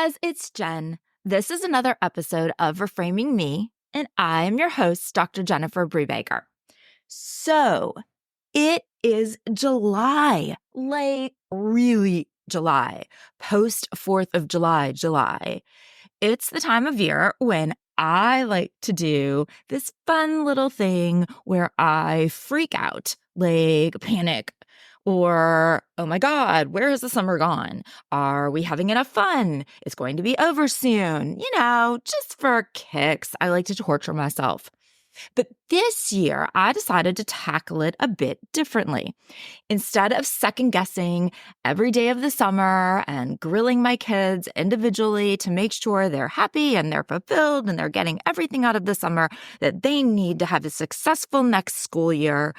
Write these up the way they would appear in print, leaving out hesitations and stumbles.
Jazz, it's Jen. This is another episode of Reframing Me, and I am your host, Dr. Jennifer Brubaker. So, it is July, like really July, post 4th of July. It's the time of year when I like to do this fun little thing where I freak out, like panic, or, oh my God, where has the summer gone? Are we having enough fun? It's going to be over soon. Just for kicks. I like to torture myself. But this year, I decided to tackle it a bit differently. Instead of second guessing every day of the summer and grilling my kids individually to make sure they're happy and they're fulfilled and they're getting everything out of the summer that they need to have a successful next school year,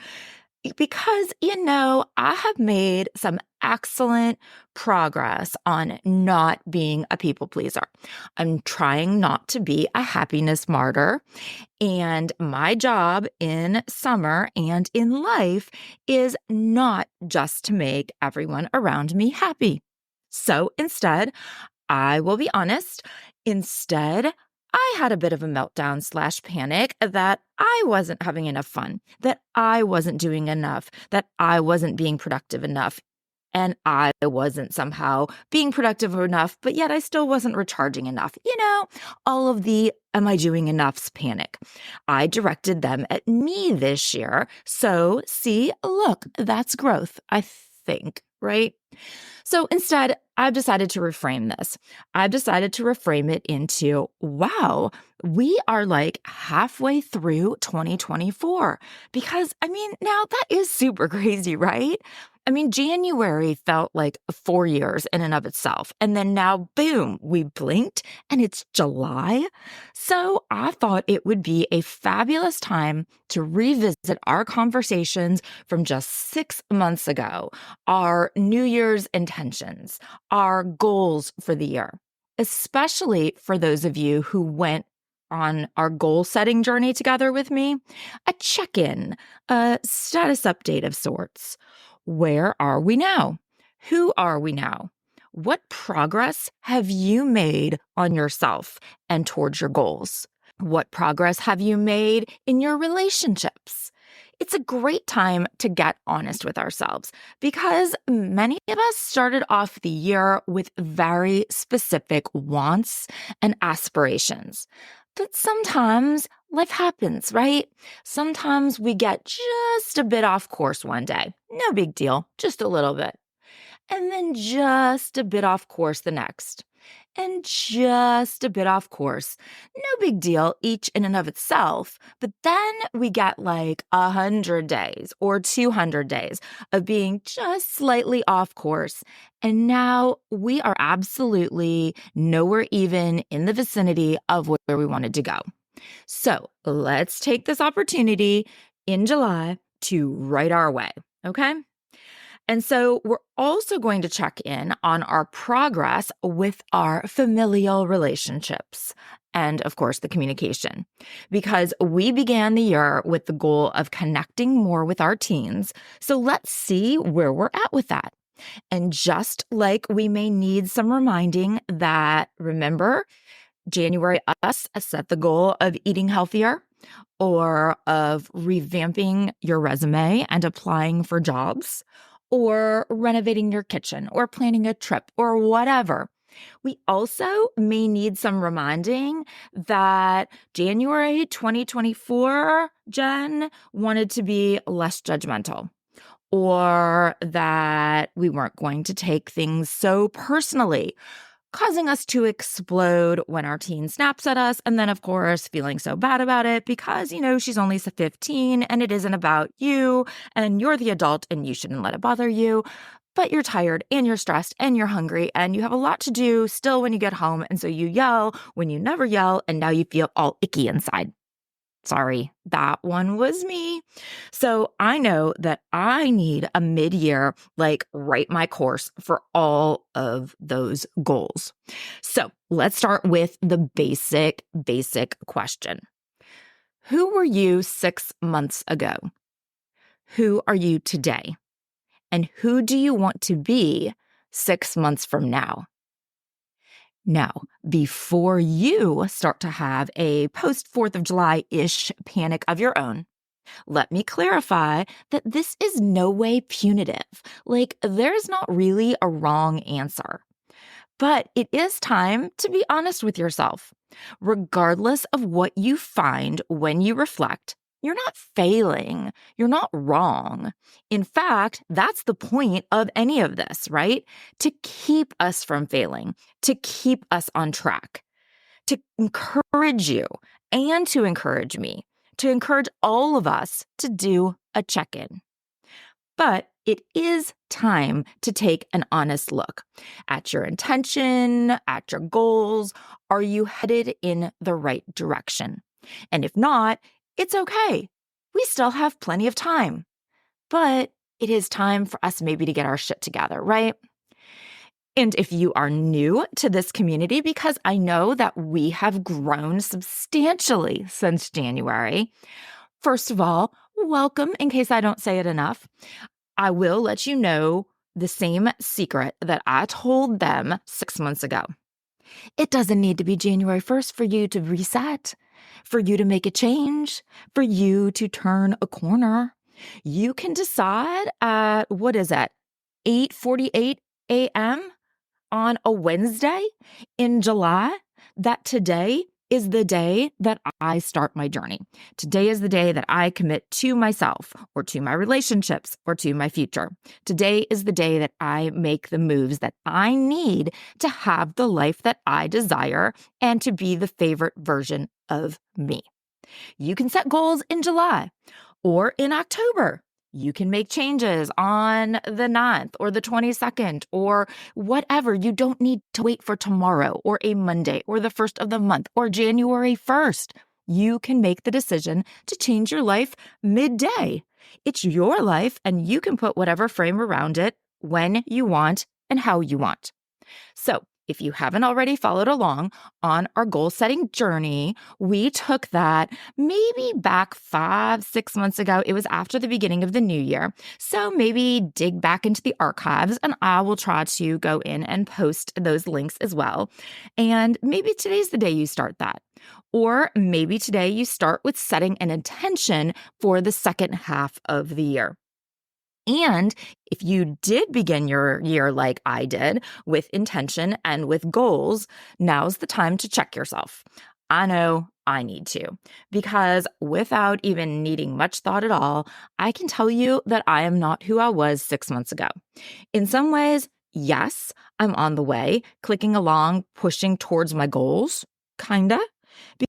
because, I have made some excellent progress on not being a people pleaser. I'm trying not to be a happiness martyr. And my job in summer and in life is not just to make everyone around me happy. So instead, I will be honest, I had a bit of a meltdown / panic that I wasn't having enough fun, that I wasn't doing enough, that I wasn't being productive enough, and I wasn't somehow being productive enough, but yet I still wasn't recharging enough. All of the am I doing enough's panic. I directed them at me this year. So see, look, that's growth, I think, right? So instead, I've decided to reframe this. I've decided to reframe it into, wow, we are like halfway through 2024. Because, now that is super crazy, right? January felt like 4 years in and of itself. And then now, boom, we blinked and it's July. So I thought it would be a fabulous time to revisit our conversations from just 6 months ago, our New Year's intentions, our goals for the year, especially for those of you who went on our goal setting journey together with me, a check-in, a status update of sorts. Where are we now? Who are we now? What progress have you made on yourself and towards your goals? What progress have you made in your relationships? It's a great time to get honest with ourselves because many of us started off the year with very specific wants and aspirations. But sometimes life happens, right? Sometimes we get just a bit off course one day. No big deal, just a little bit. And then just a bit off course the next. And just a bit off course. No big deal, each in and of itself. But then we get like 100 days or 200 days of being just slightly off course. And now we are absolutely nowhere even in the vicinity of where we wanted to go. So let's take this opportunity in July to right our way, okay? And so we're also going to check in on our progress with our familial relationships and, of course, the communication, because we began the year with the goal of connecting more with our teens. So let's see where we're at with that. And just like we may need some reminding that, remember, January us set the goal of eating healthier or of revamping your resume and applying for jobs, or renovating your kitchen, or planning a trip, or whatever. We also may need some reminding that January 2024, Jen, wanted to be less judgmental, or that we weren't going to take things so personally, causing us to explode when our teen snaps at us. And then, of course, feeling so bad about it because, she's only 15 and it isn't about you and you're the adult and you shouldn't let it bother you. But you're tired and you're stressed and you're hungry and you have a lot to do still when you get home. And so you yell when you never yell and now you feel all icky inside. Sorry, that one was me. So I know that I need a mid-year, write my course for all of those goals. So let's start with the basic question. Who were you 6 months ago? Who are you today? And who do you want to be 6 months from now? Now, before you start to have a post 4th of July-ish panic of your own, let me clarify that this is no way punitive. Like, there's not really a wrong answer. But it is time to be honest with yourself. Regardless of what you find when you reflect, you're not failing. You're not wrong. In fact, that's the point of any of this, right? To keep us from failing, to keep us on track, to encourage you and to encourage me, to encourage all of us to do a check-in. But it is time to take an honest look at your intention, at your goals. Are you headed in the right direction? And if not, it's okay. We still have plenty of time. But it is time for us maybe to get our shit together, right? And if you are new to this community, because I know that we have grown substantially since January, first of all, welcome in case I don't say it enough. I will let you know the same secret that I told them 6 months ago. It doesn't need to be January 1st for you to reset, for you to make a change, for you to turn a corner. You can decide at, 8:48 a.m. on a Wednesday in July that today is the day that I start my journey. Today is the day that I commit to myself or to my relationships or to my future. Today is the day that I make the moves that I need to have the life that I desire and to be the favorite version of me. You can set goals in July or in October. You can make changes on the 9th or the 22nd or whatever. You don't need to wait for tomorrow or a Monday or the 1st of the month or January 1st. You can make the decision to change your life midday. It's your life and you can put whatever frame around it when you want and how you want. So, if you haven't already followed along on our goal setting journey, we took that maybe back 5-6 months ago. It was after the beginning of the new year. So maybe dig back into the archives and I will try to go in and post those links as well. And maybe today's the day you start that. Or maybe today you start with setting an intention for the second half of the year. And if you did begin your year like I did, with intention and with goals, now's the time to check yourself. I know I need to, because without even needing much thought at all, I can tell you that I am not who I was 6 months ago. In some ways, yes, I'm on the way, clicking along, pushing towards my goals, kinda,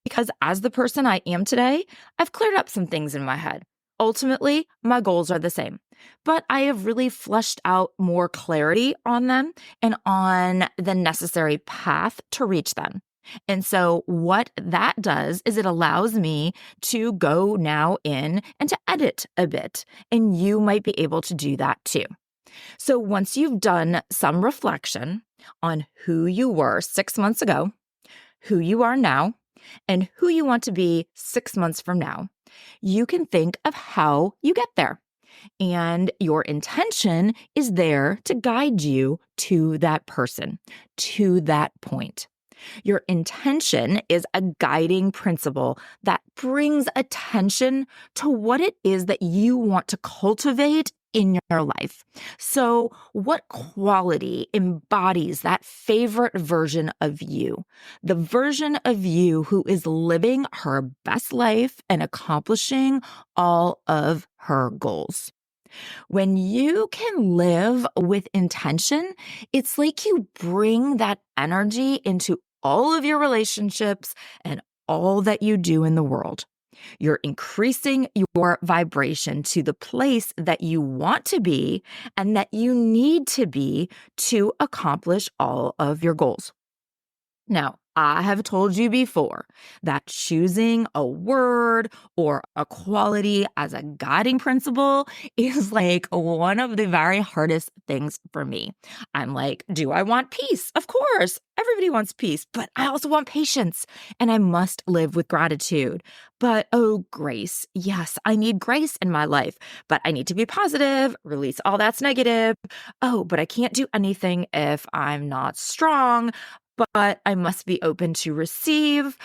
because as the person I am today, I've cleared up some things in my head. Ultimately, my goals are the same, but I have really fleshed out more clarity on them and on the necessary path to reach them. And so what that does is it allows me to go now in and to edit a bit, and you might be able to do that too. So once you've done some reflection on who you were 6 months ago, who you are now, and who you want to be 6 months from now, you can think of how you get there. And your intention is there to guide you to that person, to that point. Your intention is a guiding principle that brings attention to what it is that you want to cultivate in your life. So, what quality embodies that favorite version of you? The version of you who is living her best life and accomplishing all of her goals. When you can live with intention, it's like you bring that energy into all of your relationships and all that you do in the world. You're increasing your vibration to the place that you want to be and that you need to be to accomplish all of your goals. Now, I have told you before that choosing a word or a quality as a guiding principle is like one of the very hardest things for me. I'm like, do I want peace? Of course, everybody wants peace, but I also want patience and I must live with gratitude. But oh, grace. Yes, I need grace in my life, but I need to be positive, release all that's negative. Oh, but I can't do anything if I'm not strong. but I must be open to receive.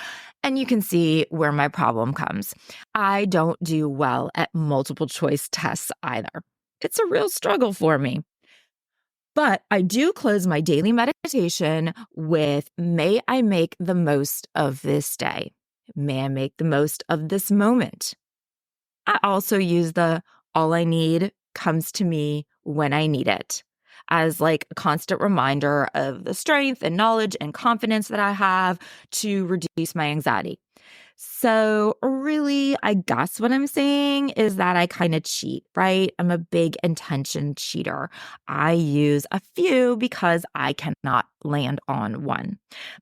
And you can see where my problem comes. I don't do well at multiple choice tests either. It's a real struggle for me. But I do close my daily meditation with, may I make the most of this day. May I make the most of this moment. I also use the all I need comes to me when I need it as like a constant reminder of the strength and knowledge and confidence that I have to reduce my anxiety. So really, I guess what I'm saying is that I kind of cheat, right? I'm a big intention cheater. I use a few because I cannot land on one.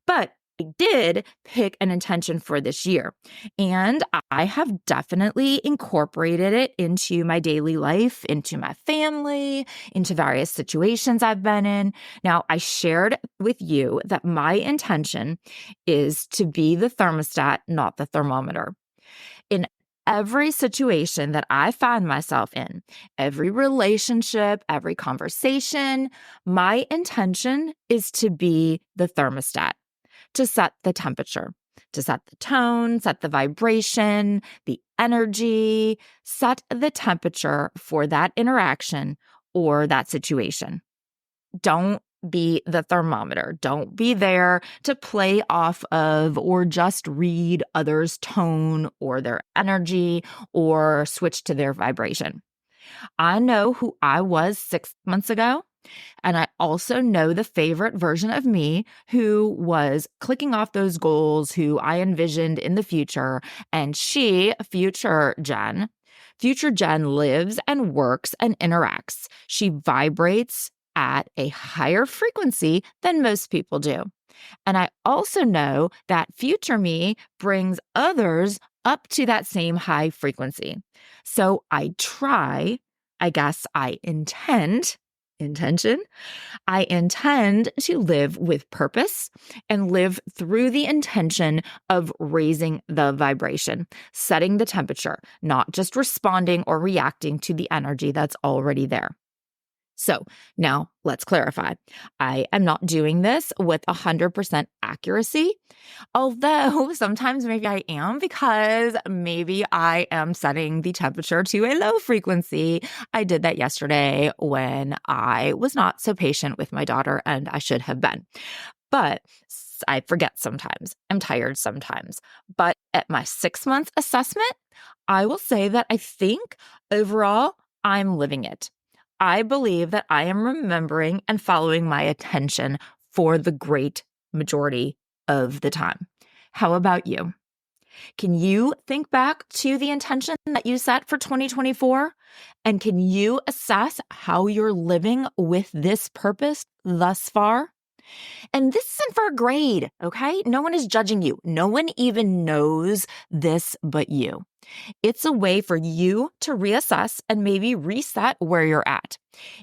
But I did pick an intention for this year, and I have definitely incorporated it into my daily life, into my family, into various situations I've been in. Now, I shared with you that my intention is to be the thermostat, not the thermometer. In every situation that I find myself in, every relationship, every conversation, my intention is to be the thermostat, to set the temperature, to set the tone, set the vibration, the energy, set the temperature for that interaction or that situation. Don't be the thermometer. Don't be there to play off of or just read others' tone or their energy or switch to their vibration. I know who I was 6 months ago. And I also know the favorite version of me who was clicking off those goals, who I envisioned in the future. And future Jen lives and works and interacts. She vibrates at a higher frequency than most people do. And I also know that future me brings others up to that same high frequency. So I try, I guess I intention. I intend to live with purpose and live through the intention of raising the vibration, setting the temperature, not just responding or reacting to the energy that's already there. So now let's clarify. I am not doing this with 100% accuracy, although sometimes maybe I am because maybe I am setting the temperature to a low frequency. I did that yesterday when I was not so patient with my daughter, and I should have been. But I forget sometimes. I'm tired sometimes. But at my 6-month assessment, I will say that I think overall I'm living it. I believe that I am remembering and following my attention for the great majority of the time. How about you? Can you think back to the intention that you set for 2024? And can you assess how you're living with this purpose thus far? And this isn't for a grade, okay? No one is judging you. No one even knows this but you. It's a way for you to reassess and maybe reset where you're at.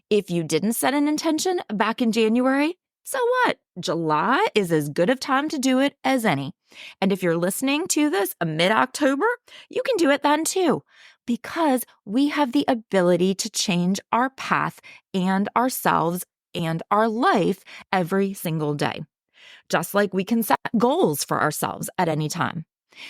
If you didn't set an intention back in January, so what? July is as good of time to do it as any. And if you're listening to this mid-October, you can do it then too, because we have the ability to change our path and ourselves and our life every single day, just like we can set goals for ourselves at any time.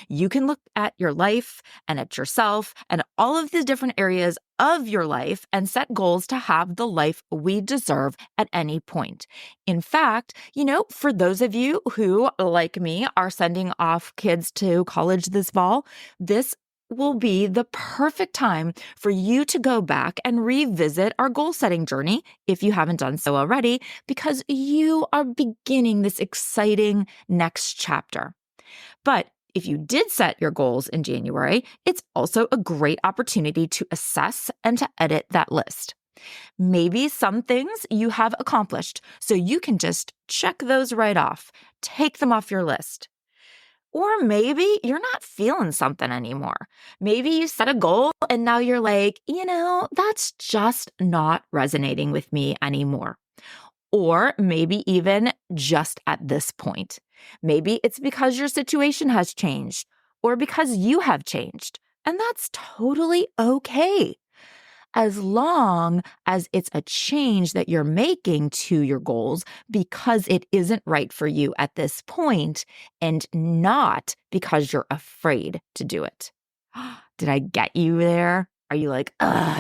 You can look at your life and at yourself and all of the different areas of your life and set goals to have the life we deserve at any point. In fact, for those of you who, like me, are sending off kids to college this fall, this will be the perfect time for you to go back and revisit our goal setting journey if you haven't done so already, because you are beginning this exciting next chapter. But if you did set your goals in January, it's also a great opportunity to assess and to edit that list. Maybe some things you have accomplished, so you can just check those right off, take them off your list. Or maybe you're not feeling something anymore. Maybe you set a goal and now you're like, that's just not resonating with me anymore. Or maybe even just at this point. Maybe it's because your situation has changed or because you have changed. And that's totally okay. as long as it's a change that you're making to your goals because it isn't right for you at this point and not because you're afraid to do it. Did I get you there? Are you like,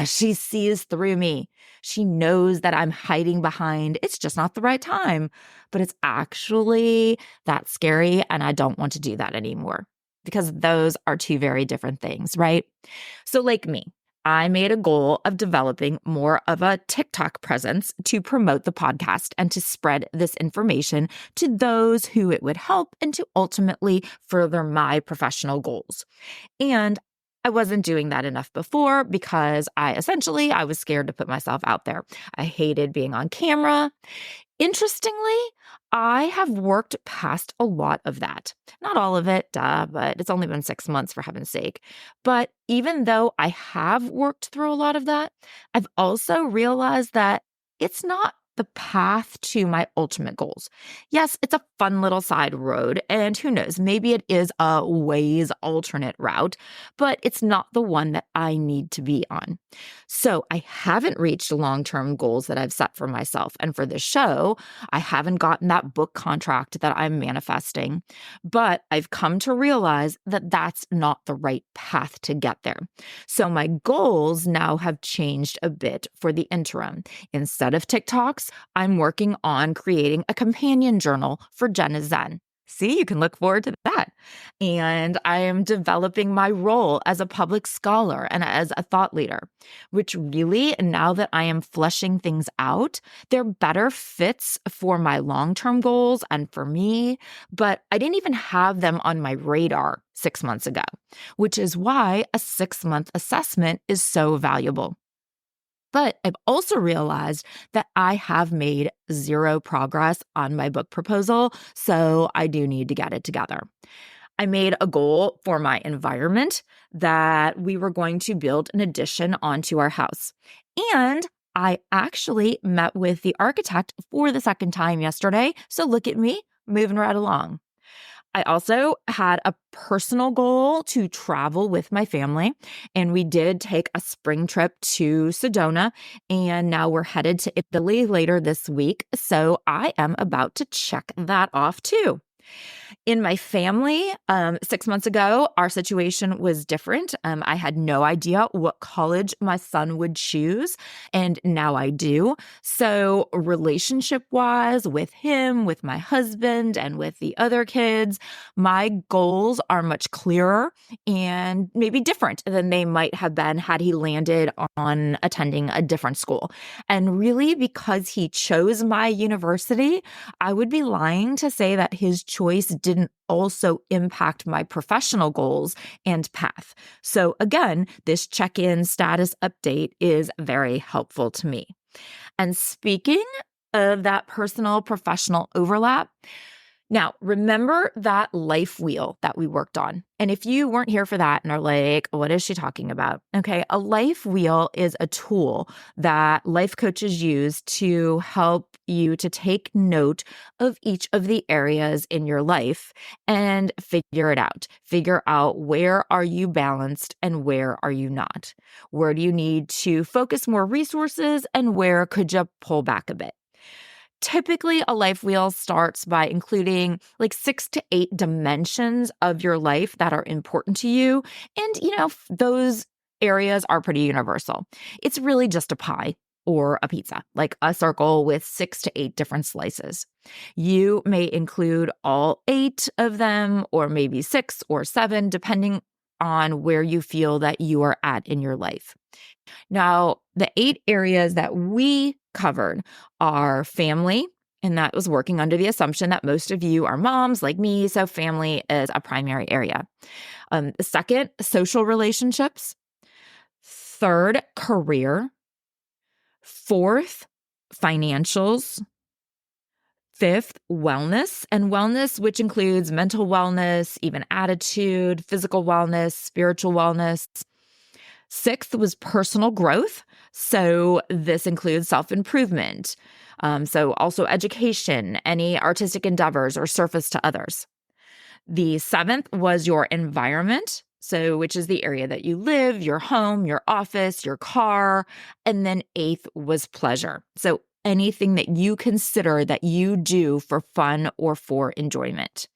she sees through me. She knows that I'm hiding behind, it's just not the right time, but it's actually that scary and I don't want to do that anymore, because those are two very different things, right? So like me, I made a goal of developing more of a TikTok presence to promote the podcast and to spread this information to those who it would help and to ultimately further my professional goals. And I wasn't doing that enough before because I was scared to put myself out there. I hated being on camera. Interestingly, I have worked past a lot of that. Not all of it, but it's only been 6 months, for heaven's sake. But even though I have worked through a lot of that, I've also realized that it's not the path to my ultimate goals. Yes, it's a fun little side road, and who knows, maybe it is a Waze alternate route, but it's not the one that I need to be on. So I haven't reached long-term goals that I've set for myself. And for this show, I haven't gotten that book contract that I'm manifesting, but I've come to realize that that's not the right path to get there. So my goals now have changed a bit for the interim. Instead of TikToks, I'm working on creating a companion journal for Jenna Zen. See, you can look forward to that. And I am developing my role as a public scholar and as a thought leader, which really, now that I am fleshing things out, they're better fits for my long-term goals and for me, but I didn't even have them on my radar 6 months ago, which is why a 6-month assessment is so valuable. But I've also realized that I have made zero progress on my book proposal, so I do need to get it together. I made a goal for my environment that we were going to build an addition onto our house. And I actually met with the architect for the second time yesterday, so look at me, moving right along. I also had a personal goal to travel with my family, and we did take a spring trip to Sedona, and now we're headed to Italy later this week, so I am about to check that off too. In my family, 6 months ago, our situation was different. I had no idea what college my son would choose, and now I do. So relationship-wise, with him, with my husband, and with the other kids, my goals are much clearer and maybe different than they might have been had he landed on attending a different school. And really, because he chose my university, I would be lying to say that his choice didn't also impact my professional goals and path. So again, this check-in status update is very helpful to me. And speaking of that personal professional overlap, now, remember that life wheel that we worked on? And if you weren't here for that and are like, what is she talking about? Okay, a life wheel is a tool that life coaches use to help you to take note of each of the areas in your life and figure it out. Figure out, where are you balanced and where are you not? Where do you need to focus more resources and where could you pull back a bit? Typically, a life wheel starts by including like 6 to 8 dimensions of your life that are important to you. And, those areas are pretty universal. It's really just a pie or a pizza, like a circle with 6 to 8 different slices. You may include all 8 of them, or maybe 6 or 7, depending on where you feel that you are at in your life. Now, the 8 areas that we covered are family, and that was working under the assumption that most of you are moms like me, so family is a primary area. The second, social relationships. Third, career. Fourth, financials. Fifth, wellness, and wellness, which includes mental wellness, even attitude, physical wellness, spiritual wellness. Sixth was personal growth. So this includes self-improvement. So also education, any artistic endeavors or service to others. The seventh was your environment. So, which is the area that you live, your home, your office, your car. And then eighth was pleasure. So, anything that you consider that you do for fun or for enjoyment.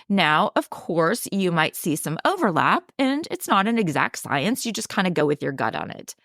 Now, of course, you might see some overlap, and it's not an exact science. You just kind of go with your gut on it.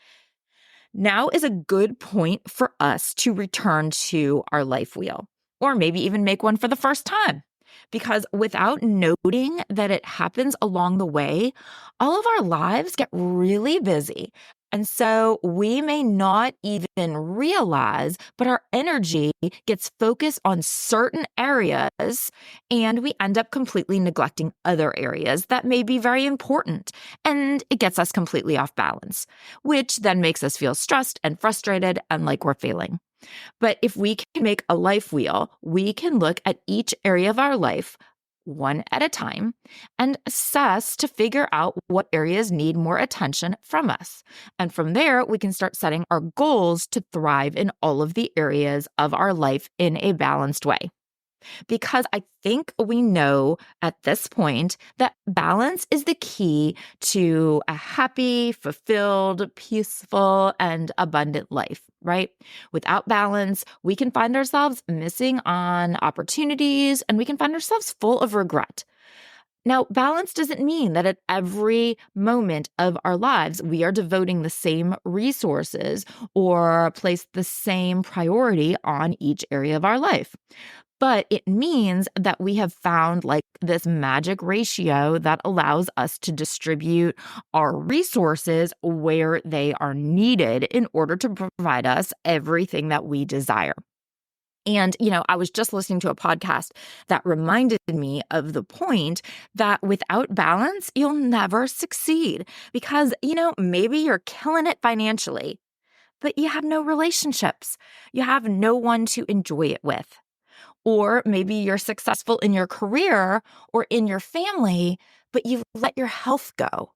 Now is a good point for us to return to our life wheel, or maybe even make one for the first time. Because without noting that it happens along the way, all of our lives get really busy. And so we may not even realize, but our energy gets focused on certain areas, and we end up completely neglecting other areas that may be very important. And it gets us completely off balance, which then makes us feel stressed and frustrated and like we're failing. But if we can make a life wheel, we can look at each area of our life one at a time and assess to figure out what areas need more attention from us. And from there, we can start setting our goals to thrive in all of the areas of our life in a balanced way. Because I think we know at this point that balance is the key to a happy, fulfilled, peaceful, and abundant life, right? Without balance, we can find ourselves missing on opportunities and we can find ourselves full of regret. Now, balance doesn't mean that at every moment of our lives, we are devoting the same resources or place the same priority on each area of our life. But it means that we have found like this magic ratio that allows us to distribute our resources where they are needed in order to provide us everything that we desire. And, I was just listening to a podcast that reminded me of the point that without balance, you'll never succeed because, maybe you're killing it financially, but you have no relationships. You have no one to enjoy it with. Or maybe you're successful in your career or in your family, but you've let your health go.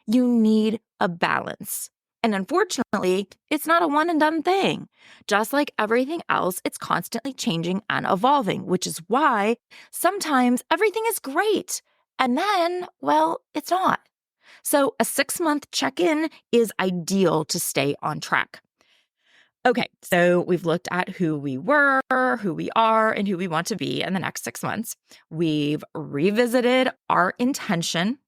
You need a balance. And unfortunately, it's not a one and done thing. Just like everything else, it's constantly changing and evolving, which is why sometimes everything is great. And then, well, it's not. So a 6-month check-in is ideal to stay on track. Okay, so we've looked at who we were, who we are, and who we want to be in the next 6 months. We've revisited our intention.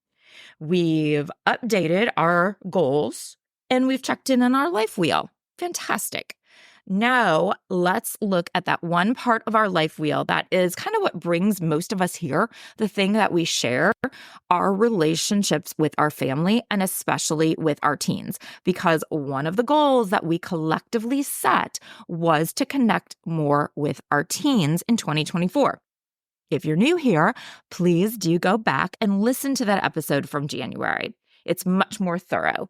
We've updated our goals, and we've checked in on our life wheel. Fantastic. Now, let's look at that one part of our life wheel that is kind of what brings most of us here, the thing that we share, our relationships with our family and especially with our teens. Because one of the goals that we collectively set was to connect more with our teens in 2024. If you're new here, please do go back and listen to that episode from January. It's much more thorough.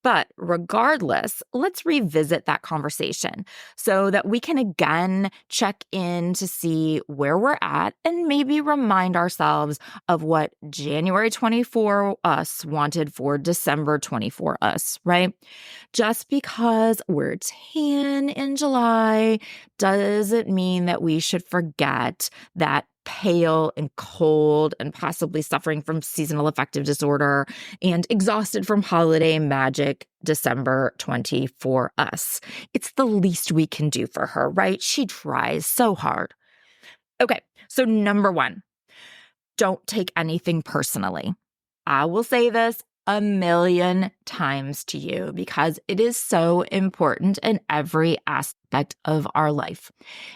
But regardless, let's revisit that conversation so that we can again check in to see where we're at and maybe remind ourselves of what January 24 us wanted for December 24 us, right? Just because we're 10 in July doesn't mean that we should forget that pale and cold and possibly suffering from seasonal affective disorder and exhausted from holiday magic December 20 for us. It's the least we can do for her, right? She tries so hard. Okay, so number 1, don't take anything personally. I will say this 1,000,000 times to you because it is so important in every aspect of our life.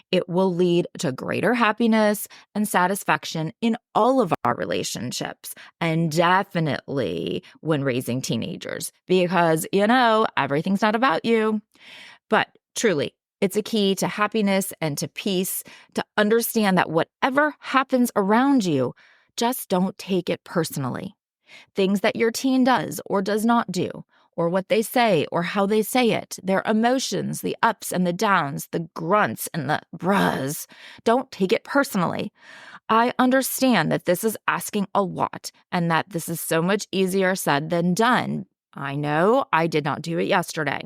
It will lead to greater happiness and satisfaction in all of our relationships, and definitely when raising teenagers, because, everything's not about you. But truly, it's a key to happiness and to peace to understand that whatever happens around you, just don't take it personally. Things that your teen does or does not do, or what they say or how they say it, their emotions, the ups and the downs, the grunts and the bruhs, don't take it personally. I understand that this is asking a lot and that this is so much easier said than done. I know I did not do it yesterday.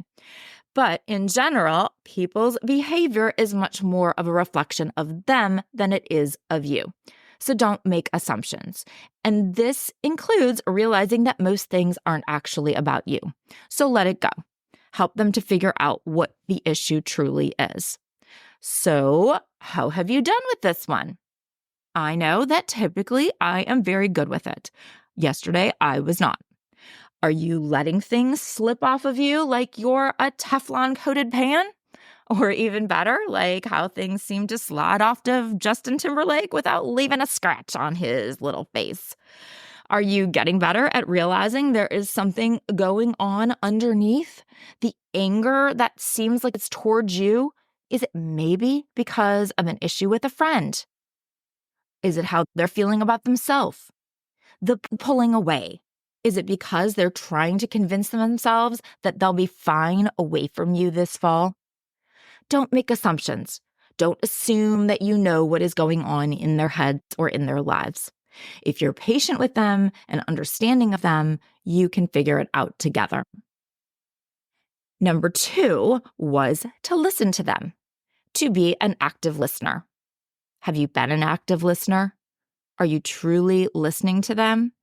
But in general, people's behavior is much more of a reflection of them than it is of you. So don't make assumptions. And this includes realizing that most things aren't actually about you. So let it go. Help them to figure out what the issue truly is. So, how have you done with this one? I know that typically I am very good with it. Yesterday, I was not. Are you letting things slip off of you like you're a Teflon-coated pan? Or even better, like how things seem to slide off of Justin Timberlake without leaving a scratch on his little face? Are you getting better at realizing there is something going on underneath? The anger that seems like it's towards you, is it maybe because of an issue with a friend? Is it how they're feeling about themselves? The pulling away. Is it because they're trying to convince themselves that they'll be fine away from you this fall? Don't make assumptions. Don't assume that you know what is going on in their heads or in their lives. If you're patient with them and understanding of them, you can figure it out together. Number 2 was to listen to them, to be an active listener. Have you been an active listener? Are you truly listening to them,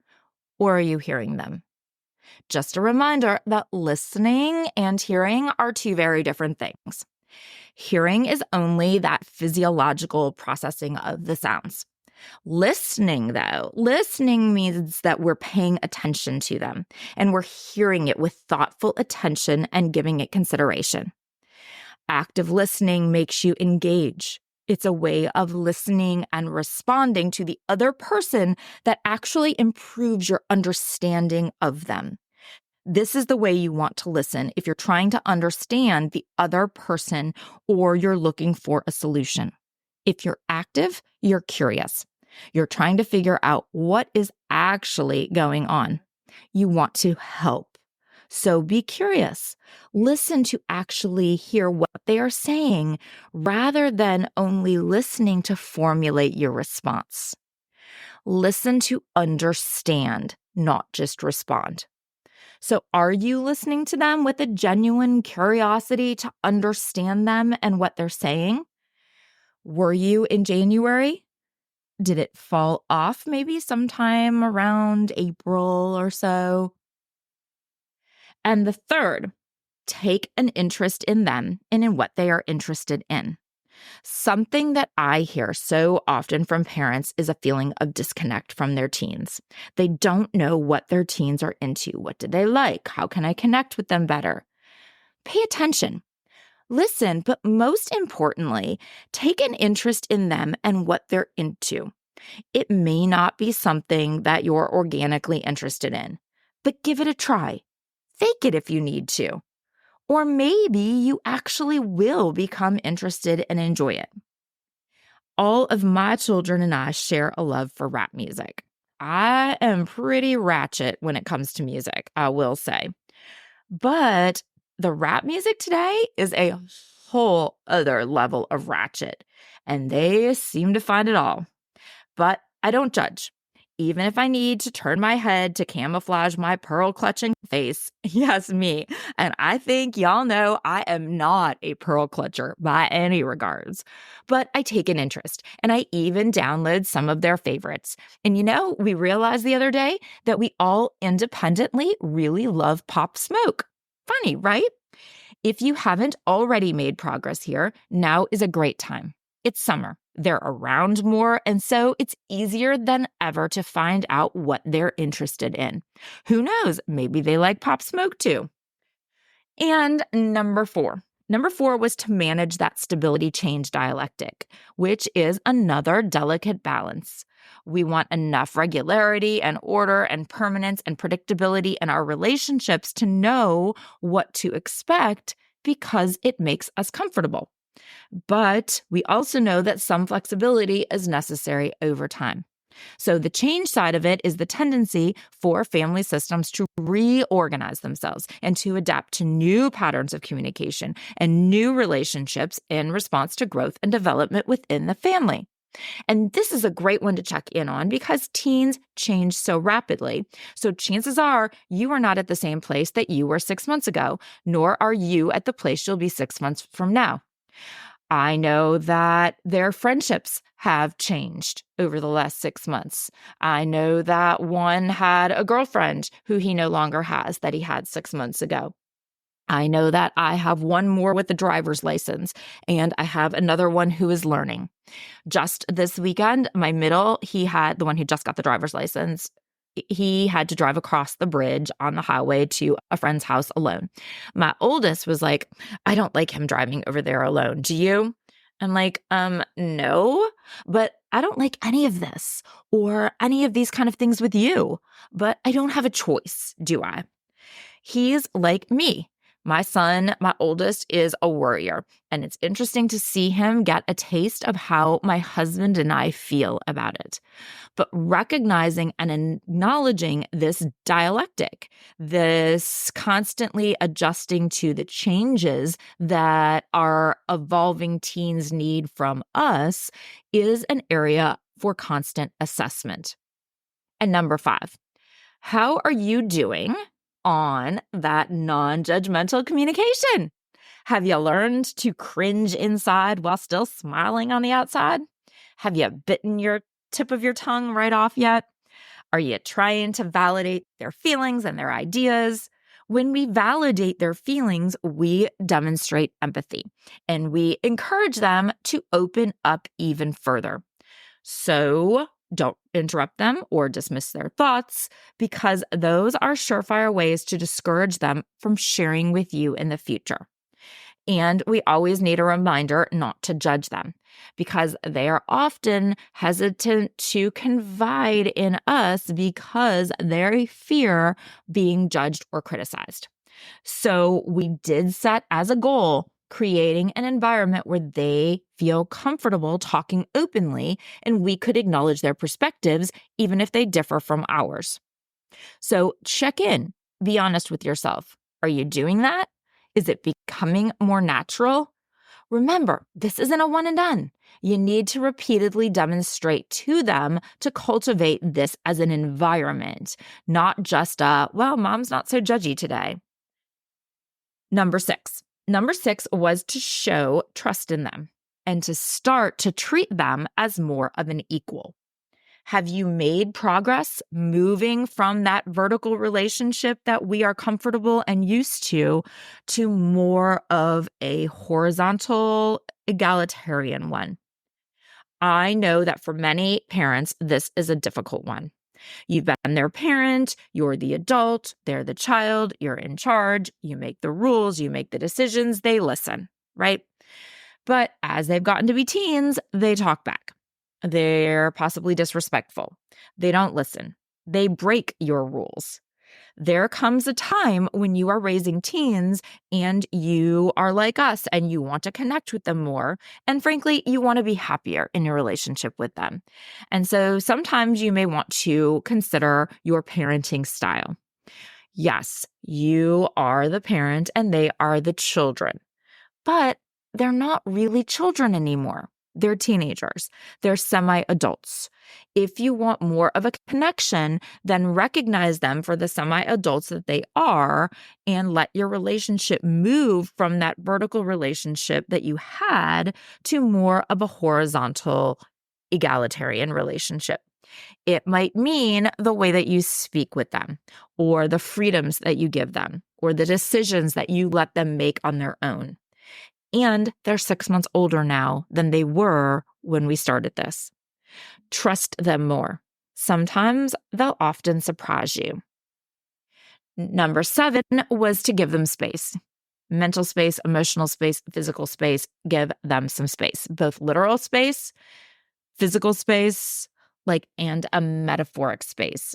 or are you hearing them? Just a reminder that listening and hearing are 2 very different things. Hearing is only that physiological processing of the sounds. Listening means that we're paying attention to them and we're hearing it with thoughtful attention and giving it consideration. Active listening makes you engage. It's a way of listening and responding to the other person that actually improves your understanding of them. This is the way you want to listen if you're trying to understand the other person or you're looking for a solution. If you're active, you're curious. You're trying to figure out what is actually going on. You want to help. So be curious. Listen to actually hear what they are saying rather than only listening to formulate your response. Listen to understand, not just respond. So are you listening to them with a genuine curiosity to understand them and what they're saying? Were you in January? Did it fall off maybe sometime around April or so? And the third, take an interest in them and in what they are interested in. Something that I hear so often from parents is a feeling of disconnect from their teens. They don't know what their teens are into. What do they like? How can I connect with them better? Pay attention. Listen, but most importantly, take an interest in them and what they're into. It may not be something that you're organically interested in, but give it a try. Fake it if you need to. Or maybe you actually will become interested and enjoy it. All of my children and I share a love for rap music. I am pretty ratchet when it comes to music, I will say. But the rap music today is a whole other level of ratchet, and they seem to find it all. But I don't judge. Even if I need to turn my head to camouflage my pearl-clutching face, yes, me. And I think y'all know I am not a pearl clutcher by any regards. But I take an interest, and I even download some of their favorites. And we realized the other day that we all independently really love Pop Smoke. Funny, right? If you haven't already made progress here, now is a great time. It's summer. They're around more, and so it's easier than ever to find out what they're interested in. Who knows? Maybe they like Pop Smoke too. And number 4. Number 4 was to manage that stability change dialectic, which is another delicate balance. We want enough regularity and order and permanence and predictability in our relationships to know what to expect because it makes us comfortable. But we also know that some flexibility is necessary over time. So the change side of it is the tendency for family systems to reorganize themselves and to adapt to new patterns of communication and new relationships in response to growth and development within the family. And this is a great one to check in on because teens change so rapidly. So chances are you are not at the same place that you were 6 months ago, nor are you at the place you'll be 6 months from now. I know that their friendships have changed over the last 6 months. I know that one had a girlfriend who he no longer has that he had 6 months ago. I know that I have one more with a driver's license, and I have another one who is learning. Just this weekend, my middle, he had the one who just got the driver's license. He had to drive across the bridge on the highway to a friend's house alone. My oldest was like, I don't like him driving over there alone. Do you? I'm like, no, but I don't like any of this or any of these kind of things with you, but I don't have a choice, do I? He's like me. My son, my oldest, is a worrier, and it's interesting to see him get a taste of how my husband and I feel about it. But recognizing and acknowledging this dialectic, this constantly adjusting to the changes that our evolving teens need from us is an area for constant assessment. And number 5, how are you doing on that non-judgmental communication? Have you learned to cringe inside while still smiling on the outside? Have you bitten your tip of your tongue right off yet? Are you trying to validate their feelings and their ideas? When we validate their feelings, we demonstrate empathy and we encourage them to open up even further. So don't interrupt them or dismiss their thoughts, because those are surefire ways to discourage them from sharing with you in the future. And we always need a reminder not to judge them, because they are often hesitant to confide in us because they fear being judged or criticized. So we did set as a goal creating an environment where they feel comfortable talking openly and we could acknowledge their perspectives, even if they differ from ours. So check in, be honest with yourself. Are you doing that? Is it becoming more natural? Remember, this isn't a one and done. You need to repeatedly demonstrate to them to cultivate this as an environment, not just well, mom's not so judgy today. Number 6 was to show trust in them and to start to treat them as more of an equal. Have you made progress moving from that vertical relationship that we are comfortable and used to more of a horizontal, egalitarian one? I know that for many parents, this is a difficult one. You've been their parent, you're the adult, they're the child, you're in charge, you make the rules, you make the decisions, they listen, right? But as they've gotten to be teens, they talk back. They're possibly disrespectful. They don't listen. They break your rules. There comes a time when you are raising teens and you are like us and you want to connect with them more. And frankly, you want to be happier in your relationship with them. And so sometimes you may want to consider your parenting style. Yes, you are the parent and they are the children, but they're not really children anymore. They're teenagers. They're semi-adults. If you want more of a connection, then recognize them for the semi-adults that they are and let your relationship move from that vertical relationship that you had to more of a horizontal, egalitarian relationship. It might mean the way that you speak with them, or the freedoms that you give them, or the decisions that you let them make on their own. And they're 6 months older now than they were when we started this. Trust them more. Sometimes they'll often surprise you. Number 7 was to give them space. Mental space, emotional space, physical space. Give them some space, both literal space, physical space, and a metaphoric space.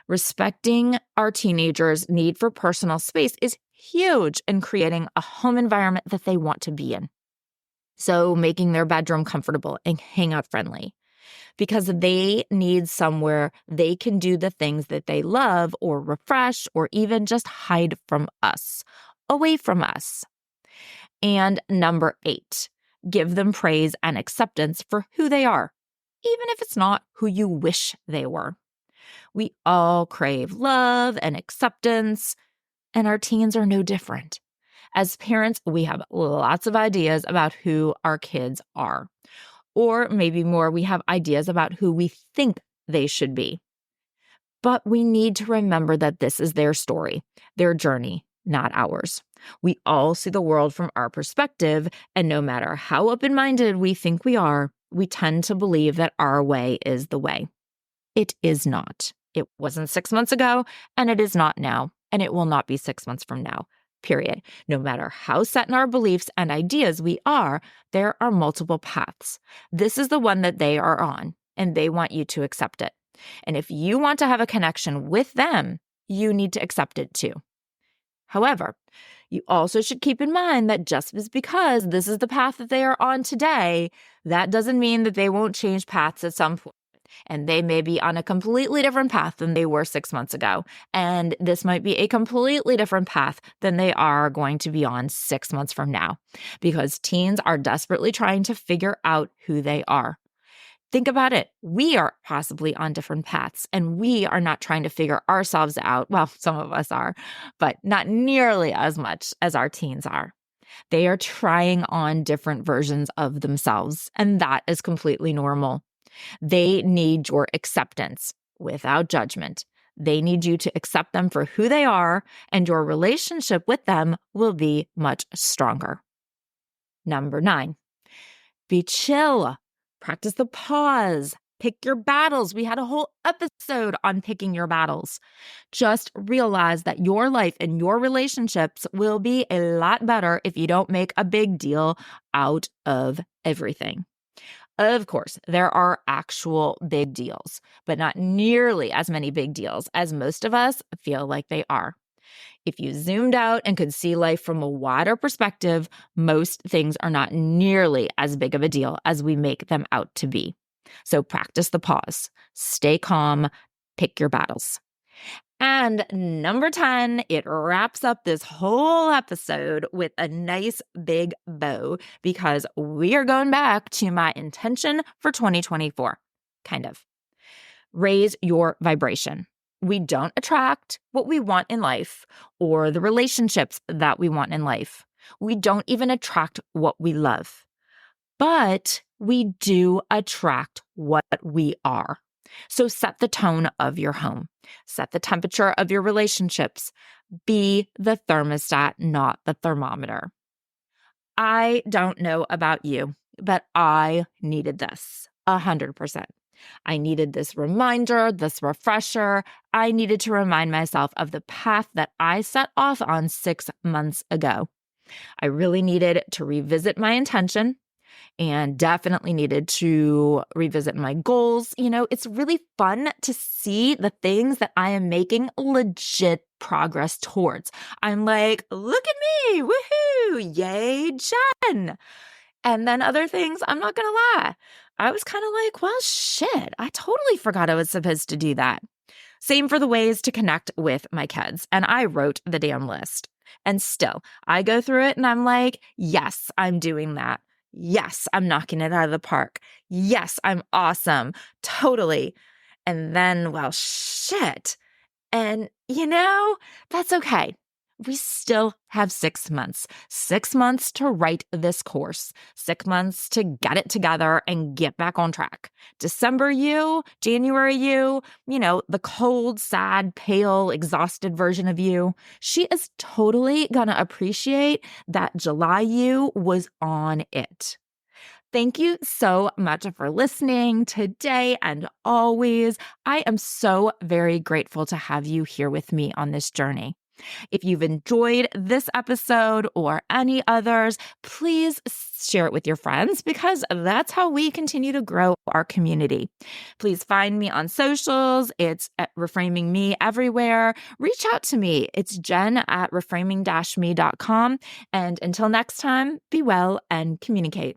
Respecting our teenagers' need for personal space is huge in creating a home environment that they want to be in. So making their bedroom comfortable and hangout friendly, because they need somewhere they can do the things that they love or refresh or even just hide from us, away from us. And number 8, give them praise and acceptance for who they are, even if it's not who you wish they were. We all crave love and acceptance, and our teens are no different. As parents, we have lots of ideas about who our kids are. Or maybe more, we have ideas about who we think they should be. But we need to remember that this is their story, their journey, not ours. We all see the world from our perspective, and no matter how open-minded we think we are, we tend to believe that our way is the way. It is not. It wasn't 6 months ago, and it is not now, and it will not be 6 months from now, period. No matter how set in our beliefs and ideas we are, there are multiple paths. This is the one that they are on, and they want you to accept it. And if you want to have a connection with them, you need to accept it too. However, you also should keep in mind that just because this is the path that they are on today, that doesn't mean that they won't change paths at some point. And they may be on a completely different path than they were 6 months ago. And this might be a completely different path than they are going to be on 6 months from now, because teens are desperately trying to figure out who they are. Think about it. We are possibly on different paths, and we are not trying to figure ourselves out. Well, some of us are, but not nearly as much as our teens are. They are trying on different versions of themselves, and that is completely normal. They need your acceptance without judgment. They need you to accept them for who they are, and your relationship with them will be much stronger. Number 9, be chill. Practice the pause. Pick your battles. We had a whole episode on picking your battles. Just realize that your life and your relationships will be a lot better if you don't make a big deal out of everything. Of course, there are actual big deals, but not nearly as many big deals as most of us feel like they are. If you zoomed out and could see life from a wider perspective, most things are not nearly as big of a deal as we make them out to be. So practice the pause, stay calm, pick your battles. And number 10, it wraps up this whole episode with a nice big bow because we are going back to my intention for 2024, kind of. Raise your vibration. We don't attract what we want in life or the relationships that we want in life. We don't even attract what we love, but we do attract what we are. So set the tone of your home. Set the temperature of your relationships. Be the thermostat, not the thermometer. I don't know about you, but I needed this 100%. I needed this reminder, this refresher. I needed to remind myself of the path that I set off on 6 months ago. I really needed to revisit my intention and definitely needed to revisit my goals. You know, it's really fun to see the things that I am making legit progress towards. I'm like, look at me, woohoo, yay, Jen. And then other things, I'm not going to lie, I was kind of like, well, shit, I totally forgot I was supposed to do that. Same for the ways to connect with my kids. And I wrote the damn list. And still, I go through it and I'm like, yes, I'm doing that. Yes, I'm knocking it out of the park. Yes, I'm awesome. Totally. And then, well, shit. And, you know, that's okay. We still have 6 months. 6 months to write this course. 6 months to get it together and get back on track. December you, January you know, the cold, sad, pale, exhausted version of you, she is totally gonna appreciate that July you was on it. Thank you so much for listening today and always. I am so very grateful to have you here with me on this journey. If you've enjoyed this episode or any others, please share it with your friends because that's how we continue to grow our community. Please find me on socials. It's at Reframing Me everywhere. Reach out to me. It's Jen at reframing-me.com. And until next time, be well and communicate.